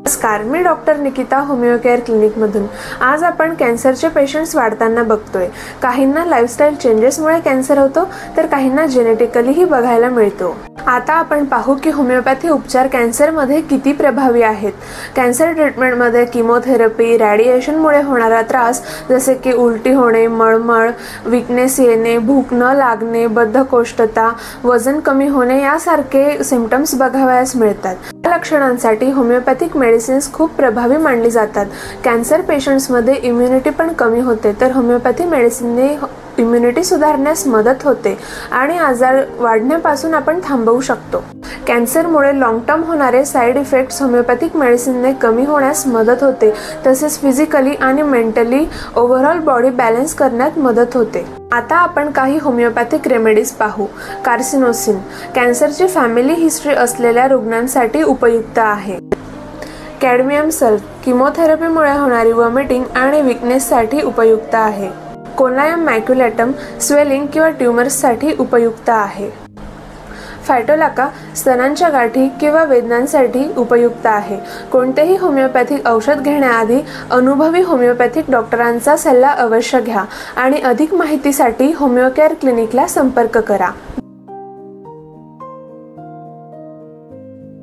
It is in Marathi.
नमस्कार, मी डॉक्टर निकिता होमिओ केअर क्लिनिकमधून। आज आपण कॅन्सरचे पेशंट्स वाढताना बघतोय। काहींना लाईफस्टाईल चेंजेसमुळे कॅन्सर होतो, तर काहींना जेनेटिकलीही बघायला मिळतो। आता आपण पाहू की होमिओपॅथी उपचार कॅन्सरमध्ये किती प्रभावी आहेत। कॅन्सर ट्रीटमेंटमध्ये किमोथेरपी, रेडिएशनमुळे होणारा त्रास जसे की उलटी होणे, मळमळ, वीकनेस येणे, भूक न लागणे, बद्धकोष्ठता, वजन कमी होणे यासारखे सिम्पटम्स बघावयास मिळतात। या लक्षणांसाठी होमिओपॅथिक मेडिसिन्स खूप प्रभावी मानली जातात। कॅन्सर पेशंट्समध्ये इम्युनिटी पण कमी होते, तर होमिओपॅथी मेडिसिनने इम्युनिटी सुधारण्यास मदत होते आणि आजार वाढण्यापासून आपण थांबवू शकतो। कॅन्सरमुळे लॉंग टर्म होणारे साइड इफेक्ट्स होमिओपॅथिक मेडिसिनने कमी होण्यास मदत होते, तसेच फिजिकली आणि मेंटली ओव्हरऑल बॉडी बॅलन्स करण्यात मदत होते। आता आपण काही होमिओपॅथिक रेमेडीज पाहू। कार्सिनोसिन कॅन्सरची फॅमिली हिस्ट्री असलेल्या रुग्णांसाठी उपयुक्त आहे। कॅडमियम सल्फ किमोथेरपीमुळे होणारी वॉमिटिंग आणि वीकनेससाठी उपयुक्त आहे। कोलायम मॅक्युलेटम स्वेलिंग किंवा ट्यूमर्ससाठी उपयुक्त आहे। फायटोलाका स्तनांच्या गाठी किंवा वेदनांसाठी उपयुक्त आहे। कोणतेही होमिओपॅथिक औषध घेण्याआधी अनुभवी होमिओपॅथिक डॉक्टरांचा सल्ला अवश्य घ्या आणि अधिक माहितीसाठी होमिओ केअर क्लिनिकला संपर्क करा।